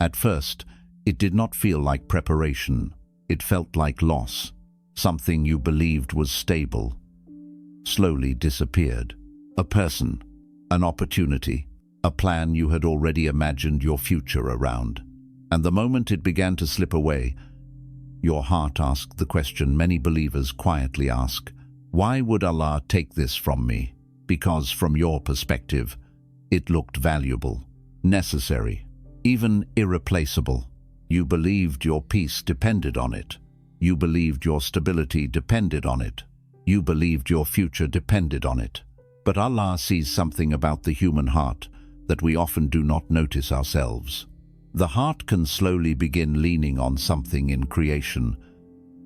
At first, it did not feel like preparation. It felt like loss. Something you believed was stable slowly disappeared. A person, an opportunity, a plan you had already imagined your future around. And the moment it began to slip away, your heart asked the question many believers quietly ask: why would Allah take this from me? Because from your perspective, it looked valuable, necessary, even irreplaceable. You believed your peace depended on it. You believed your stability depended on it. You believed your future depended on it. But Allah sees something about the human heart that we often do not notice ourselves. The heart can slowly begin leaning on something in creation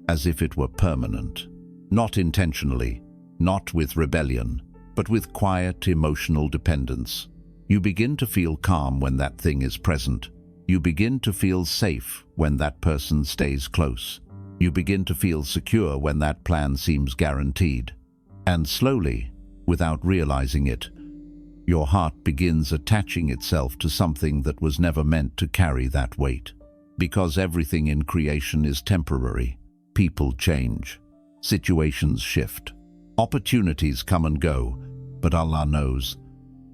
as if it were permanent. Not intentionally, not with rebellion, but with quiet emotional dependence. You begin to feel calm when that thing is present. You begin to feel safe when that person stays close. You begin to feel secure when that plan seems guaranteed. And slowly, without realizing it, your heart begins attaching itself to something that was never meant to carry that weight. Because everything in creation is temporary. People change. Situations shift. Opportunities come and go. But Allah knows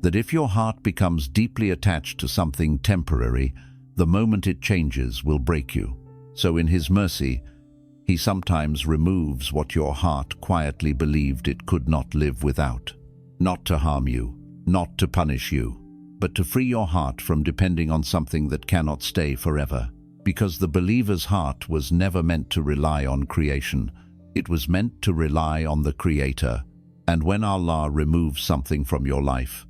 that if your heart becomes deeply attached to something temporary, the moment it changes will break you. So in His mercy, He sometimes removes what your heart quietly believed it could not live without. Not to harm you, not to punish you, but to free your heart from depending on something that cannot stay forever. Because the believer's heart was never meant to rely on creation. It was meant to rely on the Creator. And when Allah removes something from your life,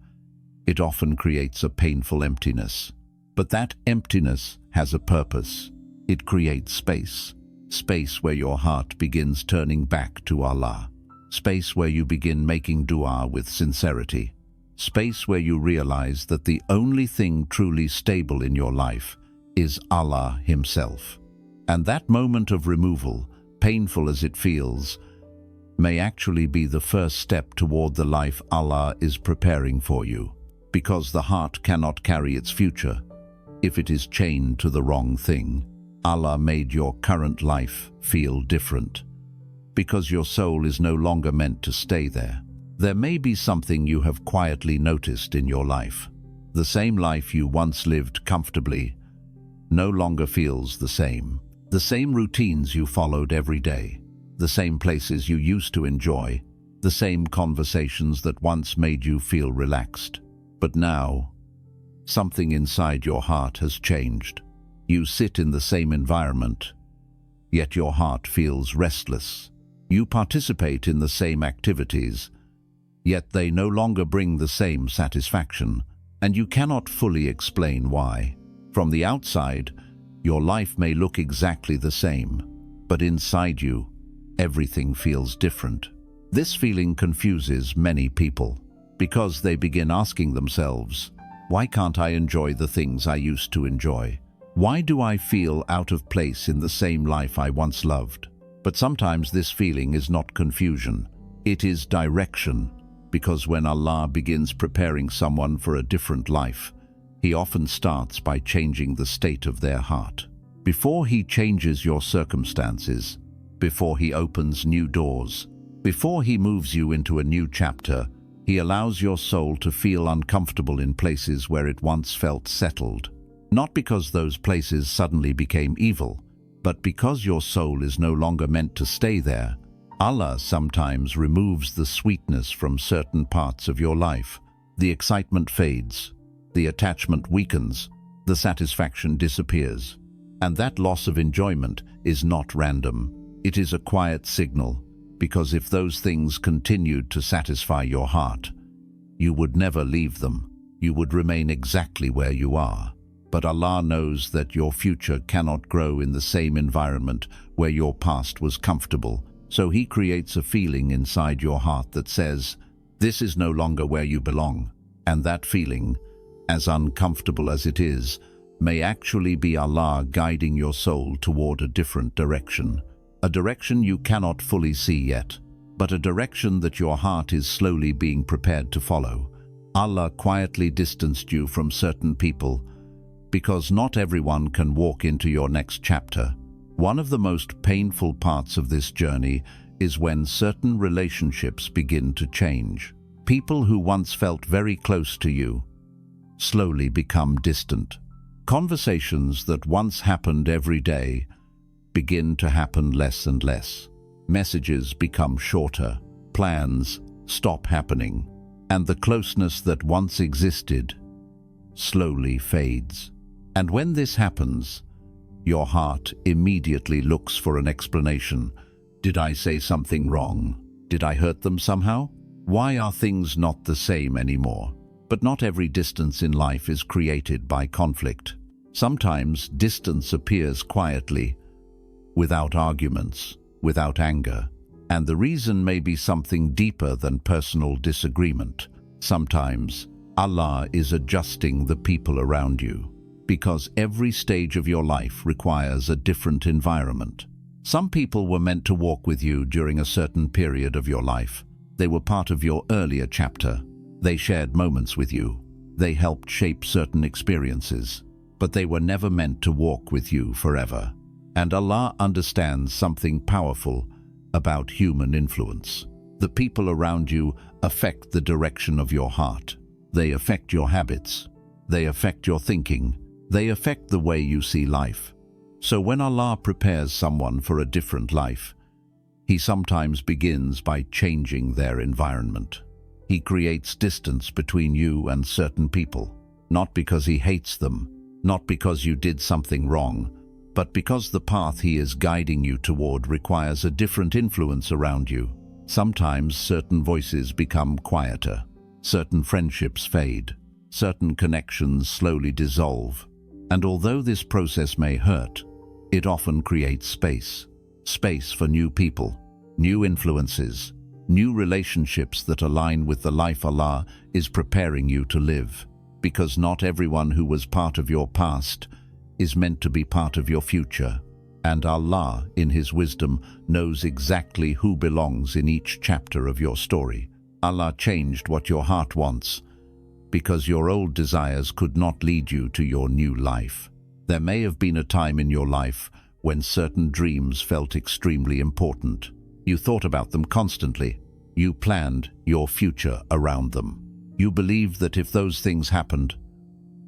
it often creates a painful emptiness. But that emptiness has a purpose. It creates space. Space where your heart begins turning back to Allah. Space where you begin making dua with sincerity. Space where you realize that the only thing truly stable in your life is Allah Himself. And that moment of removal, painful as it feels, may actually be the first step toward the life Allah is preparing for you. Because the heart cannot carry its future if it is chained to the wrong thing. Allah made your current life feel different. Because your soul is no longer meant to stay there. There may be something you have quietly noticed in your life. The same life you once lived comfortably no longer feels the same. The same routines you followed every day. The same places you used to enjoy. The same conversations that once made you feel relaxed. But now, something inside your heart has changed. You sit in the same environment, yet your heart feels restless. You participate in the same activities, yet they no longer bring the same satisfaction, and you cannot fully explain why. From the outside, your life may look exactly the same, but inside you, everything feels different. This feeling confuses many people, because they begin asking themselves, why can't I enjoy the things I used to enjoy? Why do I feel out of place in the same life I once loved? But sometimes this feeling is not confusion. It is direction, because when Allah begins preparing someone for a different life, He often starts by changing the state of their heart. Before He changes your circumstances, before He opens new doors, before He moves you into a new chapter, He allows your soul to feel uncomfortable in places where it once felt settled. Not because those places suddenly became evil, but because your soul is no longer meant to stay there. Allah sometimes removes the sweetness from certain parts of your life. The excitement fades, the attachment weakens, the satisfaction disappears. And that loss of enjoyment is not random. It is a quiet signal, because if those things continued to satisfy your heart, you would never leave them. You would remain exactly where you are. But Allah knows that your future cannot grow in the same environment where your past was comfortable. So He creates a feeling inside your heart that says, this is no longer where you belong. And that feeling, as uncomfortable as it is, may actually be Allah guiding your soul toward a different direction. A direction you cannot fully see yet, but a direction that your heart is slowly being prepared to follow. Allah quietly distanced you from certain people because not everyone can walk into your next chapter. One of the most painful parts of this journey is when certain relationships begin to change. People who once felt very close to you slowly become distant. Conversations that once happened every day begin to happen less and less. Messages become shorter, plans stop happening, and the closeness that once existed slowly fades. And when this happens, your heart immediately looks for an explanation. Did I say something wrong? Did I hurt them somehow? Why are things not the same anymore? But not every distance in life is created by conflict. Sometimes distance appears quietly, without arguments, without anger. And the reason may be something deeper than personal disagreement. Sometimes Allah is adjusting the people around you, because every stage of your life requires a different environment. Some people were meant to walk with you during a certain period of your life. They were part of your earlier chapter. They shared moments with you. They helped shape certain experiences. But they were never meant to walk with you forever. And Allah understands something powerful about human influence. The people around you affect the direction of your heart. They affect your habits. They affect your thinking. They affect the way you see life. So when Allah prepares someone for a different life, He sometimes begins by changing their environment. He creates distance between you and certain people, not because He hates them, not because you did something wrong, but because the path He is guiding you toward requires a different influence around you. Sometimes certain voices become quieter, certain friendships fade, certain connections slowly dissolve. And although this process may hurt, it often creates space. Space for new people, new influences, new relationships that align with the life Allah is preparing you to live. Because not everyone who was part of your past is meant to be part of your future. And Allah, in His wisdom, knows exactly who belongs in each chapter of your story. Allah changed what your heart wants, because your old desires could not lead you to your new life. There may have been a time in your life when certain dreams felt extremely important. You thought about them constantly. You planned your future around them. You believed that if those things happened,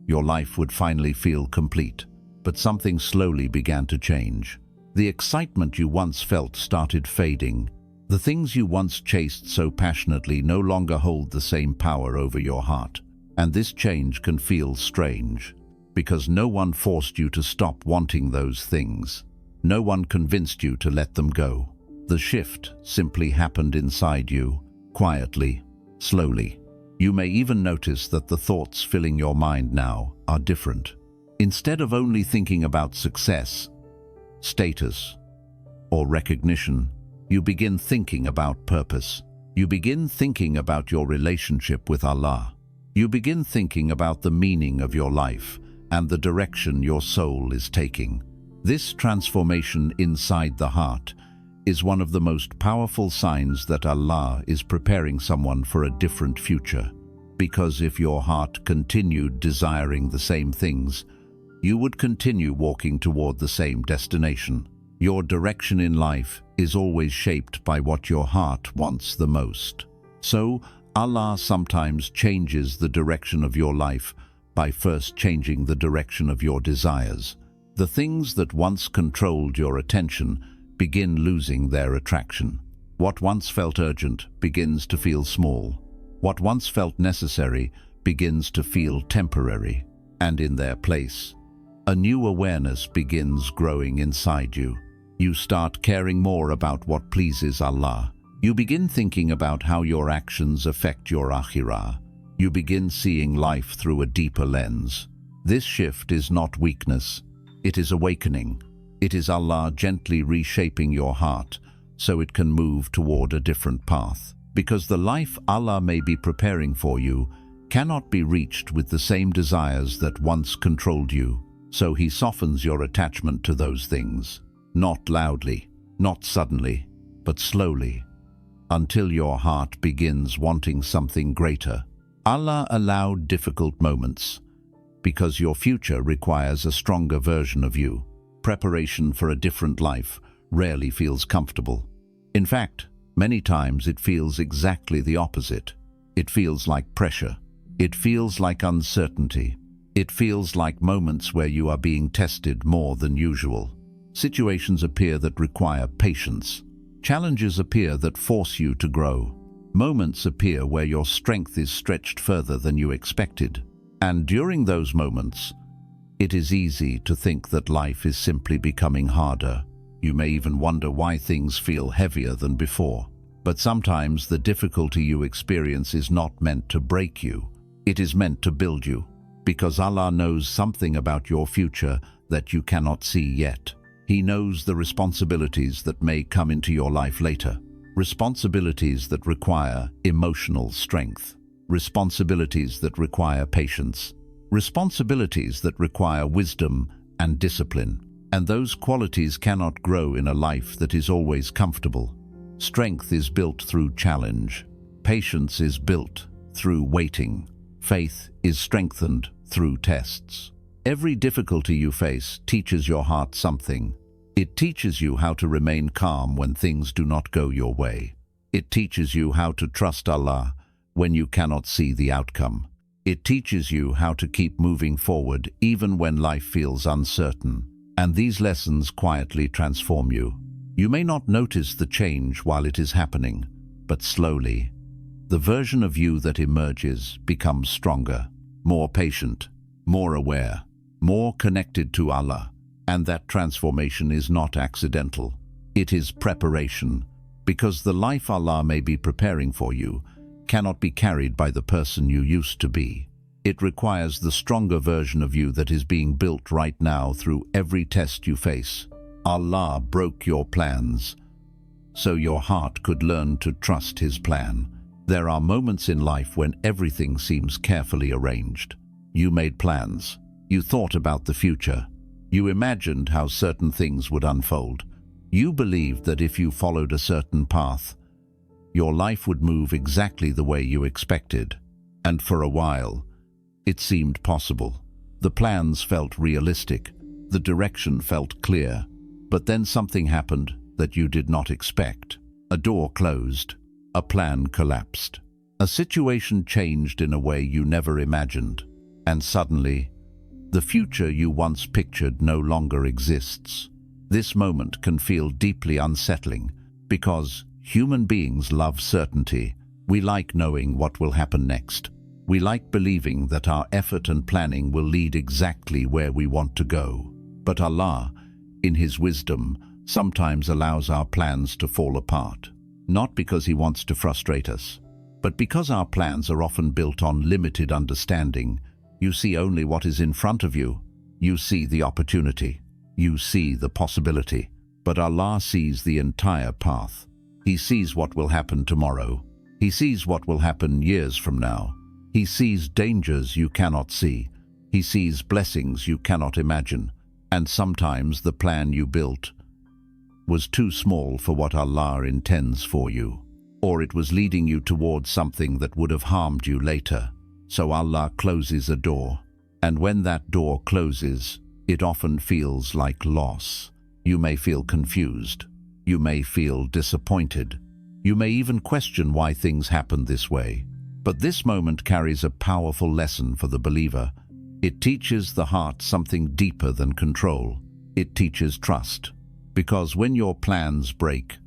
your life would finally feel complete. But something slowly began to change. The excitement you once felt started fading. The things you once chased so passionately no longer hold the same power over your heart. And this change can feel strange, because no one forced you to stop wanting those things. No one convinced you to let them go. The shift simply happened inside you, quietly, slowly. You may even notice that the thoughts filling your mind now are different. Instead of only thinking about success, status, or recognition, you begin thinking about purpose. You begin thinking about your relationship with Allah. You begin thinking about the meaning of your life and the direction your soul is taking. This transformation inside the heart is one of the most powerful signs that Allah is preparing someone for a different future. Because if your heart continued desiring the same things, you would continue walking toward the same destination. Your direction in life is always shaped by what your heart wants the most. So, Allah sometimes changes the direction of your life by first changing the direction of your desires. The things that once controlled your attention begin losing their attraction. What once felt urgent begins to feel small. What once felt necessary begins to feel temporary. And in their place, a new awareness begins growing inside you. You start caring more about what pleases Allah. You begin thinking about how your actions affect your akhirah. You begin seeing life through a deeper lens. This shift is not weakness. It is awakening. It is Allah gently reshaping your heart so it can move toward a different path. Because the life Allah may be preparing for you cannot be reached with the same desires that once controlled you. So He softens your attachment to those things. Not loudly, not suddenly, but slowly, until your heart begins wanting something greater. Allah allowed difficult moments because your future requires a stronger version of you. Preparation for a different life rarely feels comfortable. In fact, many times it feels exactly the opposite. It feels like pressure. It feels like uncertainty. It feels like moments where you are being tested more than usual. Situations appear that require patience. Challenges appear that force you to grow. Moments appear where your strength is stretched further than you expected. And during those moments, it is easy to think that life is simply becoming harder. You may even wonder why things feel heavier than before. But sometimes the difficulty you experience is not meant to break you. It is meant to build you, because Allah knows something about your future that you cannot see yet. He knows the responsibilities that may come into your life later. Responsibilities that require emotional strength. Responsibilities that require patience. Responsibilities that require wisdom and discipline. And those qualities cannot grow in a life that is always comfortable. Strength is built through challenge. Patience is built through waiting. Faith is strengthened through tests. Every difficulty you face teaches your heart something. It teaches you how to remain calm when things do not go your way. It teaches you how to trust Allah when you cannot see the outcome. It teaches you how to keep moving forward even when life feels uncertain. And these lessons quietly transform you. You may not notice the change while it is happening, but slowly, the version of you that emerges becomes stronger, more patient, more aware, more connected to Allah. And that transformation is not accidental. It is preparation, because the life Allah may be preparing for you cannot be carried by the person you used to be. It requires the stronger version of you that is being built right now through every test you face. Allah broke your plans so your heart could learn to trust His plan. There are moments in life when everything seems carefully arranged. You made plans. You thought about the future. You imagined how certain things would unfold. You believed that if you followed a certain path, your life would move exactly the way you expected. And for a while, it seemed possible. The plans felt realistic. The direction felt clear. But then something happened that you did not expect. A door closed. A plan collapsed. A situation changed in a way you never imagined. And suddenly, the future you once pictured no longer exists. This moment can feel deeply unsettling because human beings love certainty. We like knowing what will happen next. We like believing that our effort and planning will lead exactly where we want to go. But Allah, in His wisdom, sometimes allows our plans to fall apart. Not because He wants to frustrate us, but because our plans are often built on limited understanding. You see only what is in front of you. You see the opportunity. You see the possibility. But Allah sees the entire path. He sees what will happen tomorrow. He sees what will happen years from now. He sees dangers you cannot see. He sees blessings you cannot imagine. And sometimes the plan you built was too small for what Allah intends for you. Or it was leading you towards something that would have harmed you later. So Allah closes a door, and when that door closes, it often feels like loss. You may feel confused. You may feel disappointed. You may even question why things happen this way. But this moment carries a powerful lesson for the believer. It teaches the heart something deeper than control. It teaches trust. Because when your plans break,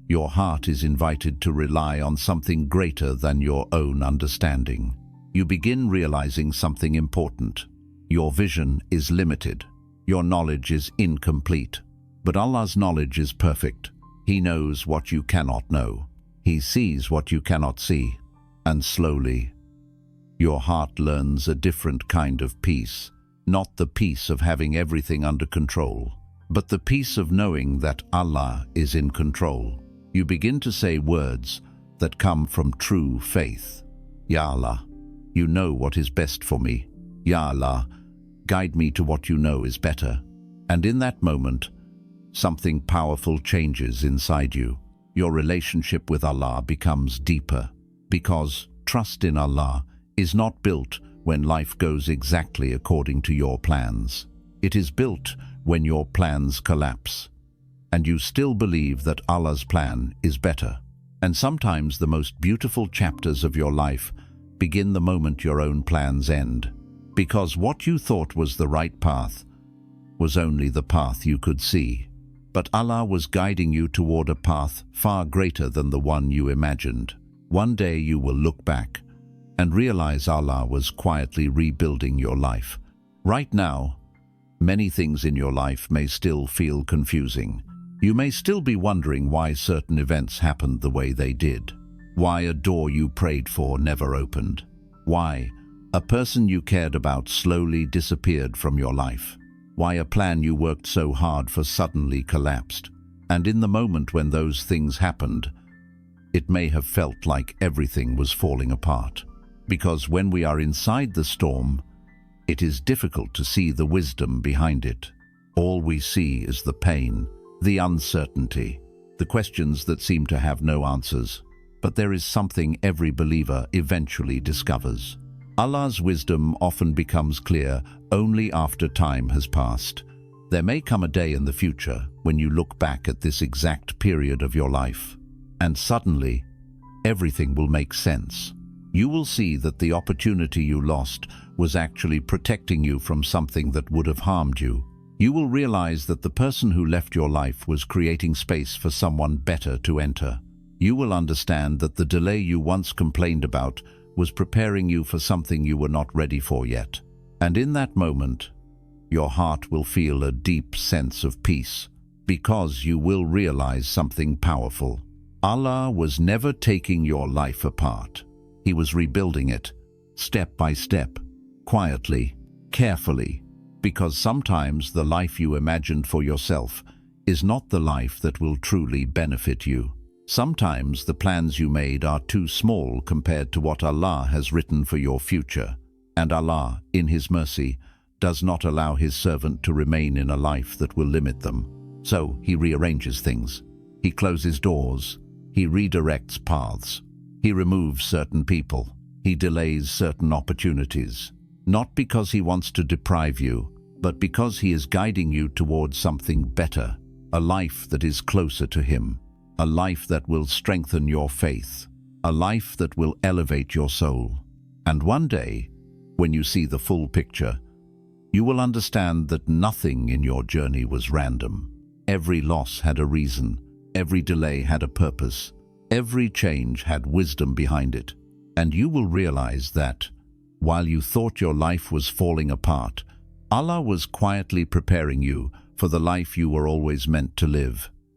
your heart is invited to rely on something greater than your own understanding. You begin realizing something important. Your vision is limited. Your knowledge is incomplete. But Allah's knowledge is perfect. He knows what you cannot know. He sees what you cannot see. And slowly, your heart learns a different kind of peace. Not the peace of having everything under control, but the peace of knowing that Allah is in control. You begin to say words that come from true faith. Ya Allah, you know what is best for me. Ya Allah, guide me to what you know is better. And in that moment, something powerful changes inside you. Your relationship with Allah becomes deeper, because trust in Allah is not built when life goes exactly according to your plans. It is built when your plans collapse, and you still believe that Allah's plan is better. And sometimes the most beautiful chapters of your life begin the moment your own plans end, because what you thought was the right path was only the path you could see. But Allah was guiding you toward a path far greater than the one you imagined. One day you will look back and realize Allah was quietly rebuilding your life. Right now, many things in your life may still feel confusing. You may still be wondering why certain events happened the way they did. Why a door you prayed for never opened. Why a person you cared about slowly disappeared from your life. Why a plan you worked so hard for suddenly collapsed. And in the moment when those things happened, it may have felt like everything was falling apart. Because when we are inside the storm, it is difficult to see the wisdom behind it. All we see is the pain, the uncertainty, the questions that seem to have no answers. But there is something every believer eventually discovers. Allah's wisdom often becomes clear only after time has passed. There may come a day in the future when you look back at this exact period of your life, and suddenly, everything will make sense. You will see that the opportunity you lost was actually protecting you from something that would have harmed you. You will realize that the person who left your life was creating space for someone better to enter. You will understand that the delay you once complained about was preparing you for something you were not ready for yet. And in that moment, your heart will feel a deep sense of peace, because you will realize something powerful. Allah was never taking your life apart. He was rebuilding it, step by step, quietly, carefully, because sometimes the life you imagined for yourself is not the life that will truly benefit you. Sometimes the plans you made are too small compared to what Allah has written for your future, and Allah, in His mercy, does not allow His servant to remain in a life that will limit them. So He rearranges things. He closes doors. He redirects paths. He removes certain people. He delays certain opportunities. Not because He wants to deprive you, but because He is guiding you towards something better, a life that is closer to Him, a life that will strengthen your faith, a life that will elevate your soul. And one day, when you see the full picture, you will understand that nothing in your journey was random. Every loss had a reason. Every delay had a purpose. Every change had wisdom behind it. And you will realize that, while you thought your life was falling apart, Allah was quietly preparing you for the life you were always meant to live.